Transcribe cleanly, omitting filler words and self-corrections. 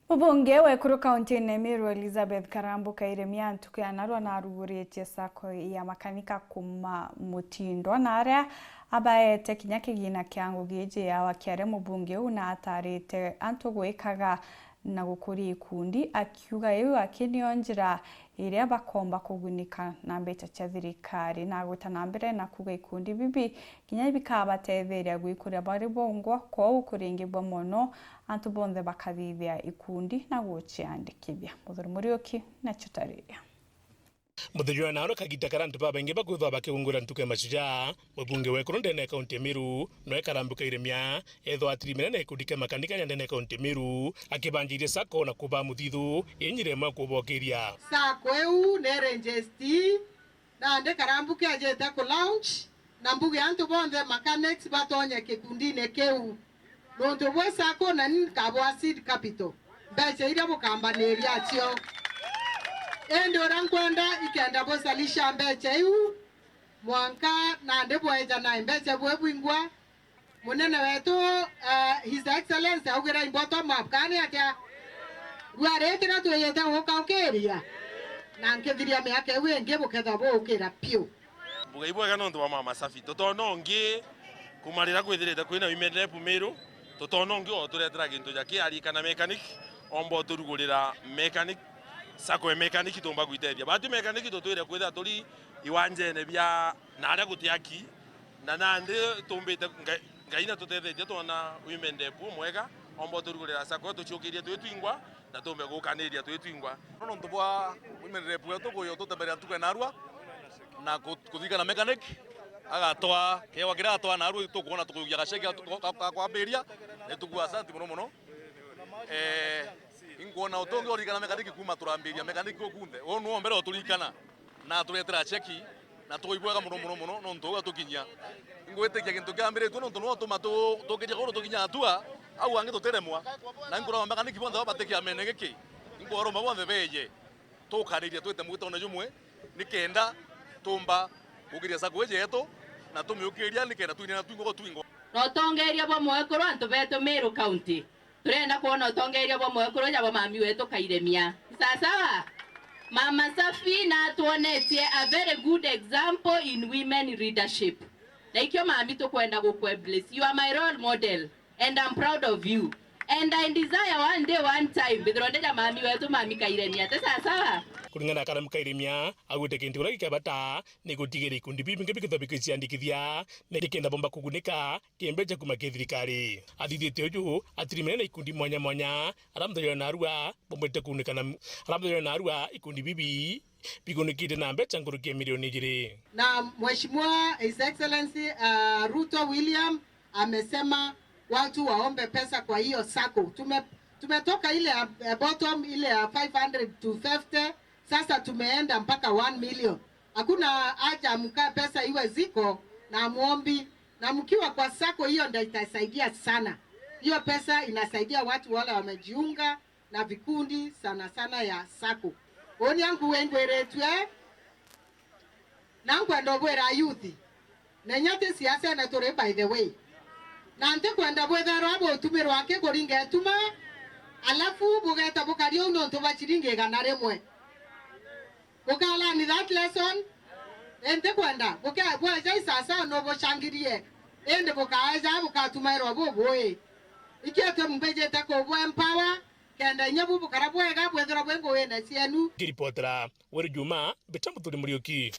MUBUNGE wa EKURU kaunti-inĩ MERU Elizabeth Karambuka iremia ANTU narua na arugũrĩtie sako ya makanika kuma mutindo na aria abaete kinya kĩgina kĩa ngũgĩ ya wakiare MUBUNGE na atarĩte ANTU gwĩkaga na gũkũria ikundi akiuga ĩyo akinio njĩra iria bakomba kugunika na mbeca cia thirikari na gũtana mbere na kuga ikundi bibi kinya bikabatetheria gwĩkũria bari bongo kwa ũkũringĩbwa mũno ANTU bonthe bakathithia ikundi na gũciandĩkithia Mũthuri Mũriũki na Chutariria Muthuri na oro kagita karantu babengi bakwitha bakĩungũra ntuke mashujaa MUBUNGE wa EKURU ndene kaunti MERU no Karambuka iremia etho atirimene na ikundi kĩa makanika ndene kaunti MERU akibanjire sako na kuba muthithu inyire makubokeria sako eu ne register na ande Karambuka ajeta ku launch na mbuge ANTU bonthe mechanics batonye kikundine keu nonto bwe sako na nkabwa seed capital mbeca iria bukambaneria acio endo rankwenda ikenda bosalisha mbeca iu mwanka na ndebweja na mbeca bwebwingwa munene wetu his excellency augira imboto mapkani atia gwaretira tuyete ukaukeria na nkethiria miaka wenge buketha bukira pio buga ibwega nonto wa mama Safi totonongi kumarira kwithirite kwina imendep MERU totonongi oturetera gintu jaki arikana mechanic ombo turugurira mechanic sako mechanic tomba gwiteria batu mechanic totwire kwitha turi iwanjene bya naria gutiaki na nande tombete ngaina tutetheje tona wimendepu mwega ombo turugurira sako tuchukirie twitwingwa na tombe gukaniria twitwingwa no ntubwa wimendepu yetu kuyo tutemberia tuke narua na kuthika na mechanic agatwa kewa kira atwa narua tukuona tukugia gasheke kwambiria netukua asante muno ingona utonge orikana mekaniki kuma turambiria mekaniki okunde onu mbere oturikana na turetera cheki na tuibwaga muno no ntoga tukinya ingwetekia kintu kiambire tu no ntono tomato tokeje goro tukinya atua au ange toteremwa na ngora mekaniki bonde batekia menegeki ingoro mabonde beje tukariria twete mwita ona jumwe nikenda tumba kugiria sakweje yeto na tumiukiria nikenda tuine na twingo twingo no tongeria bo mwekoro ANTU beto MERU county turenda kuona utongeria bo mwekoro jabo mami wetu kairemia sawa mama Safi na tuonetie a very good example in women leadership na ikyo mami tukwenda gukwebless you are my role model and I'm proud of you and I desire one day one time bidrondeja mami wetu mami kairemia sawa kuringana na Karambuka iremia agwite kintu ura gikabata ni gutigiri ikundi bibinge bikitha bikiciandikithia na gikenda bomba kugunika kimbeja kuma thirikari athithite uju atirimene na ikundi mwanya mwanya aramthyo na arua bombete kugunika na aramthyo na arua ikundi bibi bigunikite na mbeca ngurukia milioni 2 na mheshimiwa his excellency Ruto William amesema watu waombe pesa kwa hiyo sako tumetoka ile bottom ile 500 to 50 sasa tumeenda mpaka 1 million. Hakuna haja mkaa pesa iwe ziko na muombi na mkiwa kwa sako hiyo ndio itasaidia sana. Hiyo pesa inasaidia watu wale wamejiunga na vikundi sana ya sako. Oni yangu wengweretwe na kwenda bwera youth. Na nyate siasa na tore by the way. Na nte kwenda bwera rabo utumiro wake goringa tuma alafu bugeta bukario no to bachiringe ganare mwe. Bukala ni that lesson ente kwenda bukaya jai sasa no boshangirie ende bukaja bukatumairo boboe ikiate mbeje tako bo empower kenda nyabu bukarabwega bwethera bwengo wena cienu kiripotera weri Juma Muthuri Mũriũki.